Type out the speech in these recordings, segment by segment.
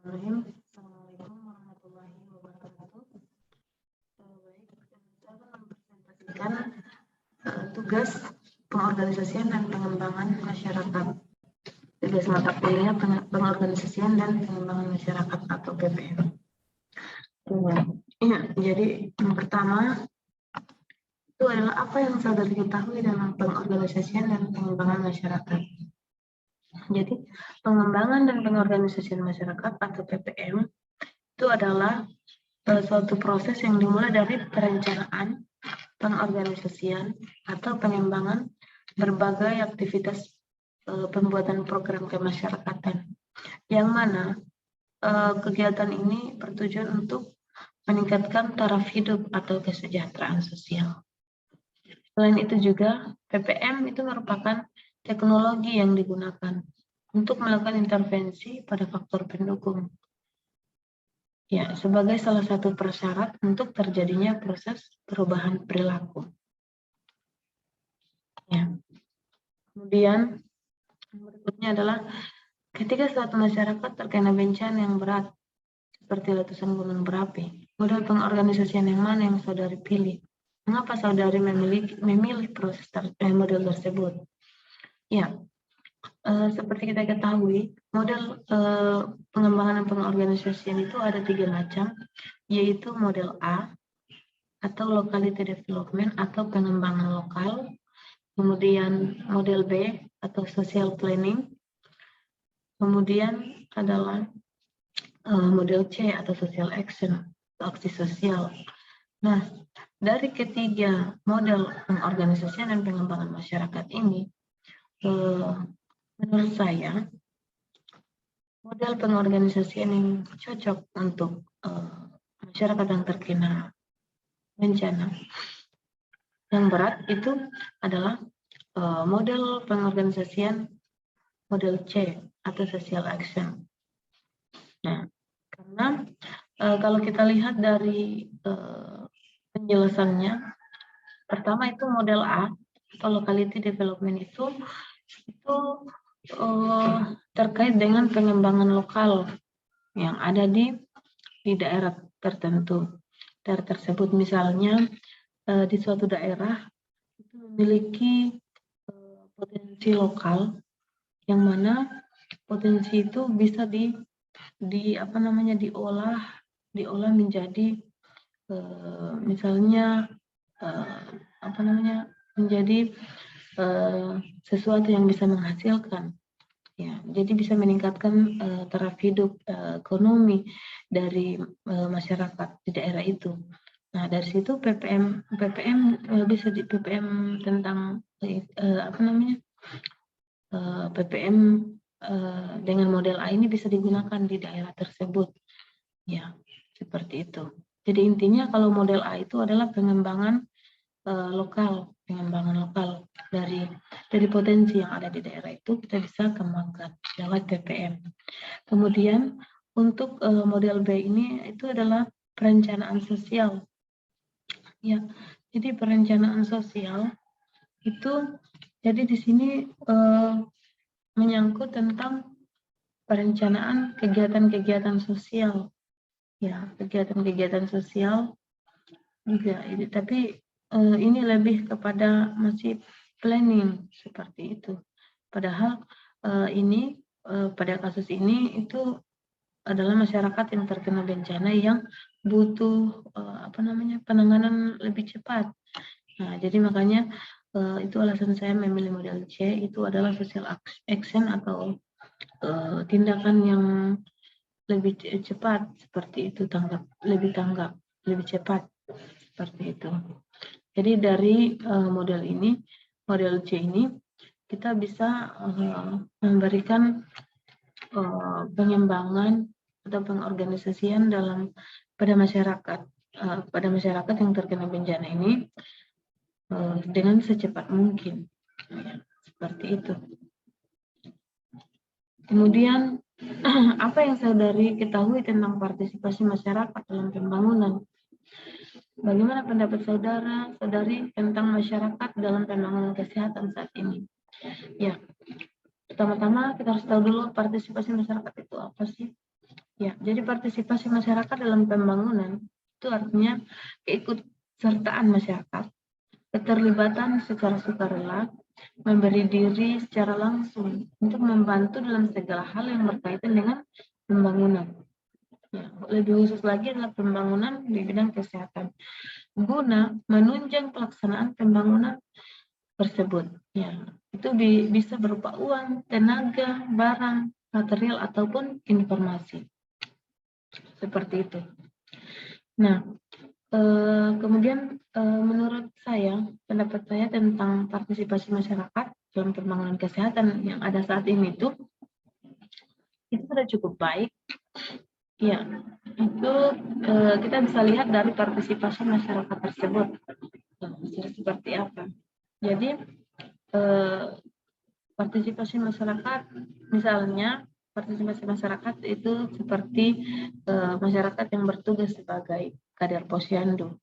Assalamualaikum warahmatullahi wabarakatuh. Baik, saya akan mempresentasikan tugas pengorganisasian dan pengembangan masyarakat. Tugas mata kuliah pengorganisasian dan pengembangan masyarakat atau PPM. Ya, jadi yang pertama itu adalah apa yang saudara ketahui tentang pengorganisasian dan pengembangan masyarakat. Jadi pengembangan dan pengorganisasian masyarakat atau PPM itu adalah suatu proses yang dimulai dari perencanaan, pengorganisasian, atau pengembangan berbagai aktivitas pembuatan program kemasyarakatan, yang mana kegiatan ini bertujuan untuk meningkatkan taraf hidup atau kesejahteraan sosial. Selain itu juga, PPM itu merupakan teknologi yang digunakan untuk melakukan intervensi pada faktor pendukung. Ya, sebagai salah satu persyarat untuk terjadinya proses perubahan perilaku. Ya. Kemudian berikutnya adalah ketika suatu masyarakat terkena bencana yang berat seperti letusan gunung berapi, model pengorganisasian yang mana yang saudari pilih? Mengapa saudari memilih proses model tersebut? Ya, seperti kita ketahui, model pengembangan dan pengorganisasian itu ada 3 macam, yaitu model A atau locality development atau pengembangan lokal, kemudian model B atau social planning, kemudian adalah model C atau social action, aksi sosial. Nah, dari ketiga model pengorganisasian dan pengembangan masyarakat ini, menurut saya model pengorganisasian yang cocok untuk masyarakat yang terkena bencana yang berat itu adalah model pengorganisasian model C atau social action. Nah, karena kalau kita lihat dari penjelasannya, pertama itu model A atau locality development itu terkait dengan pengembangan lokal yang ada di daerah tertentu. Daerah tersebut misalnya di suatu daerah itu memiliki potensi lokal yang mana potensi itu bisa diolah menjadi misalnya menjadi sesuatu yang bisa menghasilkan. Ya, jadi bisa meningkatkan taraf hidup ekonomi dari masyarakat di daerah itu. Nah, dari situ PPM bisa di PPM tentang PPM dengan model A ini bisa digunakan di daerah tersebut. Ya, seperti itu. Jadi intinya kalau model A itu adalah pengembangan lokal dari potensi yang ada di daerah itu kita bisa kembangkan lewat PPM. Kemudian untuk model B ini itu adalah perencanaan sosial. Ya, jadi perencanaan sosial itu jadi di sini menyangkut tentang perencanaan kegiatan-kegiatan sosial. Ya, kegiatan-kegiatan sosial juga ini, tapi ini lebih kepada masih planning seperti itu. Padahal ini pada kasus ini itu adalah masyarakat yang terkena bencana yang butuh penanganan lebih cepat. Nah, jadi makanya itu alasan saya memilih model C, itu adalah social action atau tindakan yang lebih cepat seperti itu, lebih cepat seperti itu. Jadi dari model C ini kita bisa memberikan pengembangan atau pengorganisasian pada masyarakat yang terkena bencana ini dengan secepat mungkin, ya, seperti itu. Kemudian apa yang saudari ketahui tentang partisipasi masyarakat dalam pembangunan? Bagaimana pendapat saudari tentang masyarakat dalam pembangunan kesehatan saat ini? Ya, pertama-tama kita harus tahu dulu partisipasi masyarakat itu apa sih? Ya, jadi partisipasi masyarakat dalam pembangunan itu artinya keikutsertaan masyarakat, keterlibatan secara sukarela, memberi diri secara langsung untuk membantu dalam segala hal yang berkaitan dengan pembangunan. Ya, lebih khusus lagi adalah pembangunan di bidang kesehatan, guna menunjang pelaksanaan pembangunan tersebut. Ya, itu bisa berupa uang, tenaga, barang, material ataupun informasi. Seperti itu. Nah, kemudian menurut saya, pendapat saya tentang partisipasi masyarakat dalam pembangunan kesehatan yang ada saat ini itu sudah cukup baik. Ya, itu kita bisa lihat dari partisipasi masyarakat tersebut seperti apa. Jadi partisipasi masyarakat, misalnya partisipasi masyarakat itu seperti masyarakat yang bertugas sebagai kader posyandu.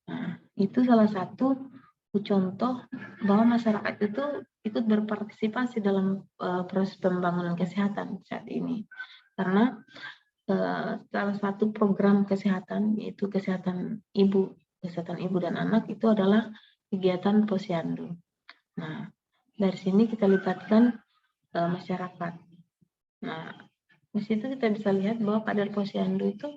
Nah, itu salah satu contoh bahwa masyarakat itu ikut berpartisipasi dalam proses pembangunan kesehatan saat ini. Karena salah satu program kesehatan yaitu kesehatan ibu dan anak itu adalah kegiatan posyandu. Nah, dari sini kita libatkan masyarakat. Nah, di situ kita bisa lihat bahwa kader posyandu itu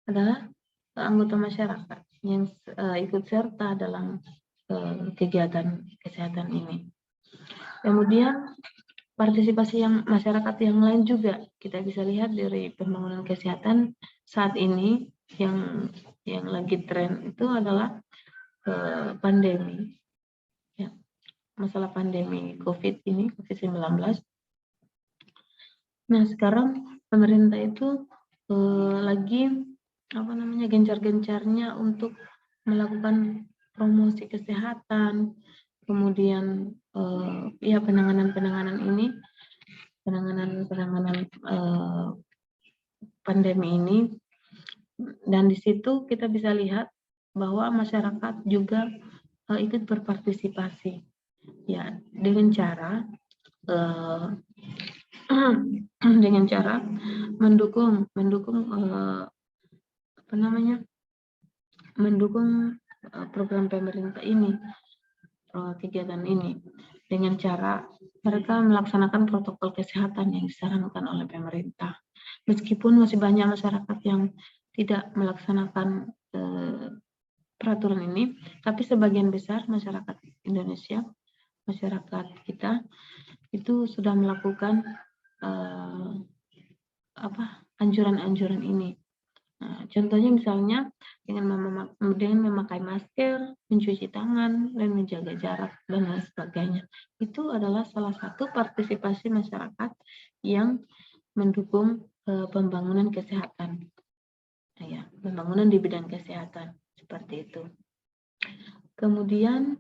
adalah anggota masyarakat yang ikut serta dalam kegiatan kesehatan ini. Kemudian partisipasi yang masyarakat yang lain juga kita bisa lihat dari pembangunan kesehatan saat ini yang lagi tren itu adalah pandemi. Ya, masalah pandemi COVID-19. Nah, sekarang pemerintah itu lagi gencar-gencarnya untuk melakukan promosi kesehatan, kemudian penanganan pandemi ini, dan di situ kita bisa lihat bahwa masyarakat juga ikut berpartisipasi, ya, dengan cara mendukung program pemerintah ini, kegiatan ini, dengan cara mereka melaksanakan protokol kesehatan yang disarankan oleh pemerintah. Meskipun masih banyak masyarakat yang tidak melaksanakan peraturan ini, tapi sebagian besar masyarakat Indonesia, masyarakat kita itu sudah melakukan anjuran-anjuran ini. Nah, contohnya misalnya dengan memakai masker, mencuci tangan, dan menjaga jarak, dan lain sebagainya. Itu adalah salah satu partisipasi masyarakat yang mendukung pembangunan kesehatan. Nah, ya, pembangunan di bidang kesehatan, seperti itu. Kemudian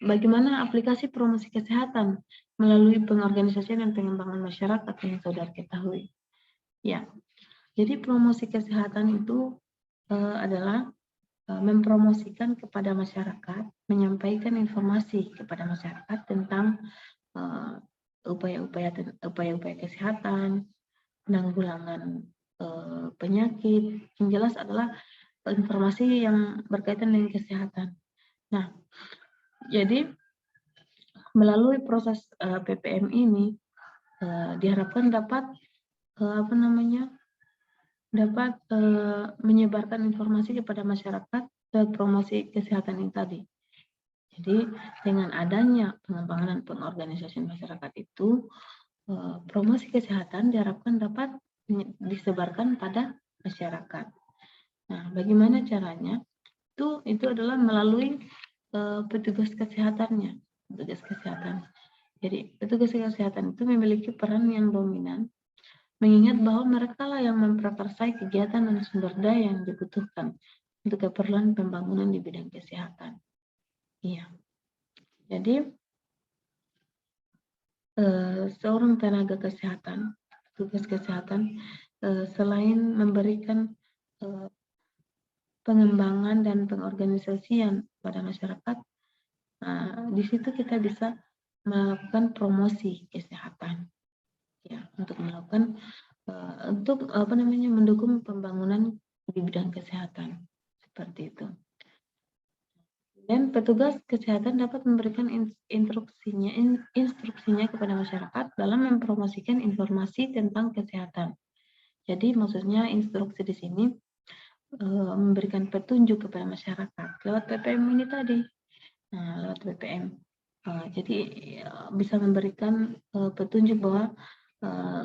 bagaimana aplikasi promosi kesehatan melalui pengorganisasian dan pengembangan masyarakat yang saudara ketahui. Ya, jadi promosi kesehatan itu adalah mempromosikan kepada masyarakat, menyampaikan informasi kepada masyarakat tentang upaya-upaya kesehatan, penanggulangan penyakit. Yang jelas adalah informasi yang berkaitan dengan kesehatan. Nah, jadi melalui proses PPM ini diharapkan dapat menyebarkan informasi kepada masyarakat lewat promosi kesehatan ini tadi. Jadi dengan adanya pengembangan dan pengorganisasian masyarakat itu, promosi kesehatan diharapkan dapat disebarkan pada masyarakat. Nah, bagaimana caranya? Itu adalah melalui petugas kesehatannya, petugas kesehatan. Jadi petugas kesehatan itu memiliki peran yang dominan, mengingat bahwa mereka lah yang memprakarsai kegiatan dan sumber daya yang dibutuhkan untuk keperluan pembangunan di bidang kesehatan. Iya. Jadi seorang tenaga kesehatan, petugas kesehatan, selain memberikan pengembangan dan pengorganisasian pada masyarakat, di situ kita bisa melakukan promosi kesehatan. ya, untuk melakukan untuk mendukung pembangunan di bidang kesehatan seperti itu. Dan petugas kesehatan dapat memberikan instruksinya kepada masyarakat dalam mempromosikan informasi tentang kesehatan. Jadi maksudnya instruksi di sini memberikan petunjuk kepada masyarakat lewat PPM ini tadi. Nah, lewat PPM. Jadi bisa memberikan petunjuk bahwa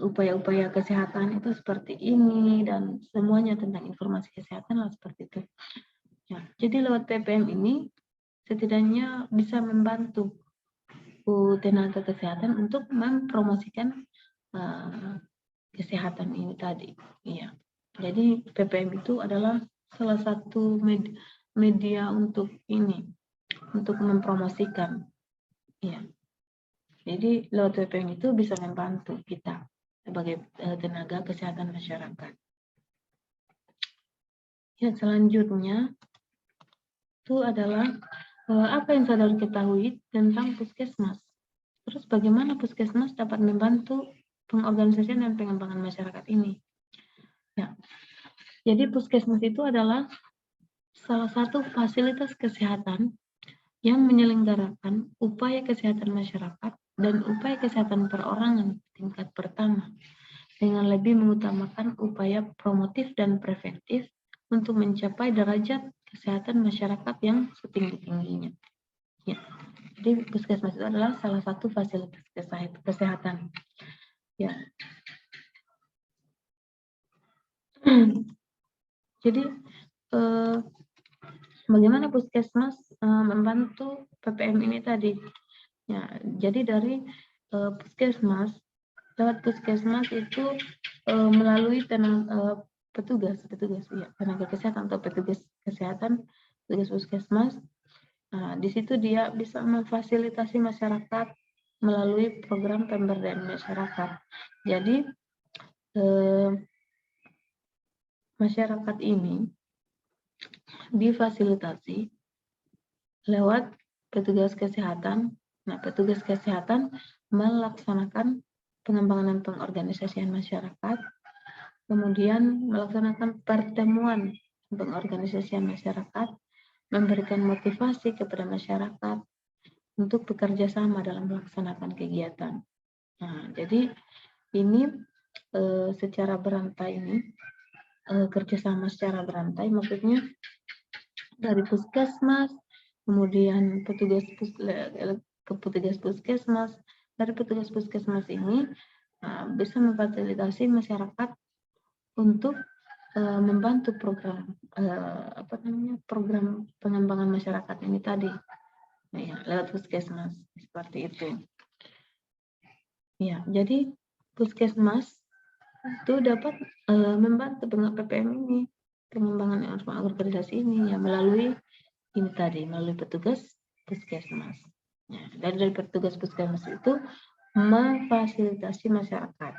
upaya-upaya kesehatan itu seperti ini dan semuanya tentang informasi kesehatan lah seperti itu. Ya, jadi lewat PPM ini setidaknya bisa membantu tenaga kesehatan untuk mempromosikan kesehatan ini tadi. Iya. Jadi PPM itu adalah salah satu media untuk ini, untuk mempromosikan. Iya. Jadi lewat PPM itu bisa membantu kita sebagai tenaga kesehatan masyarakat. Ya, selanjutnya itu adalah apa yang saudara ketahui tentang puskesmas. Terus bagaimana puskesmas dapat membantu pengorganisasian dan pengembangan masyarakat ini? Ya, jadi puskesmas itu adalah salah satu fasilitas kesehatan yang menyelenggarakan upaya kesehatan masyarakat dan upaya kesehatan perorangan tingkat pertama dengan lebih mengutamakan upaya promotif dan preventif untuk mencapai derajat kesehatan masyarakat yang setinggi-tingginya. Ya. Jadi puskesmas itu adalah salah satu fasilitas kesehatan. Ya. Jadi bagaimana puskesmas membantu PPM ini tadi? Ya, jadi dari puskesmas, lewat puskesmas itu melalui petugas ya, tenaga kesehatan atau petugas kesehatan, petugas puskesmas. Nah, di situ dia bisa memfasilitasi masyarakat melalui program pemberdayaan masyarakat. Jadi masyarakat ini difasilitasi lewat petugas kesehatan. Nah, petugas kesehatan melaksanakan pengembangan dan pengorganisasian masyarakat, kemudian melaksanakan pertemuan pengorganisasian masyarakat, memberikan motivasi kepada masyarakat untuk bekerja sama dalam melaksanakan kegiatan. Nah, jadi ini secara berantai ini, kerjasama secara berantai, maksudnya dari puskesmas, kemudian petugas puskesmas, dari petugas puskesmas ini bisa memfasilitasi masyarakat untuk membantu program program pengembangan masyarakat ini tadi, ya, lewat puskesmas seperti itu. Ya, jadi puskesmas itu dapat membantu PPM ini, pengembangan organisasi ini ya melalui ini tadi, melalui petugas puskesmas. Ya, dan dari petugas puskesmas itu memfasilitasi masyarakat,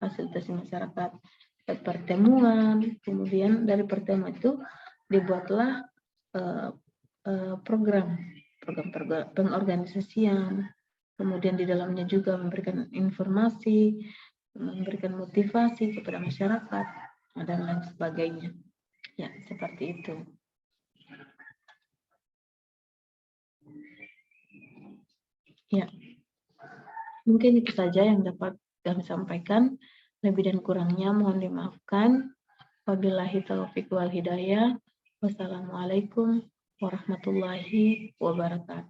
fasilitasi masyarakat pertemuan, kemudian dari pertemuan itu dibuatlah program pengorganisasian, kemudian di dalamnya juga memberikan informasi, memberikan motivasi kepada masyarakat dan lain sebagainya. Ya, seperti itu. Ya, mungkin itu saja yang dapat kami sampaikan. Lebih dan kurangnya mohon dimaafkan. Wabillahi taufiq wal hidayah. Wassalamualaikum warahmatullahi wabarakatuh.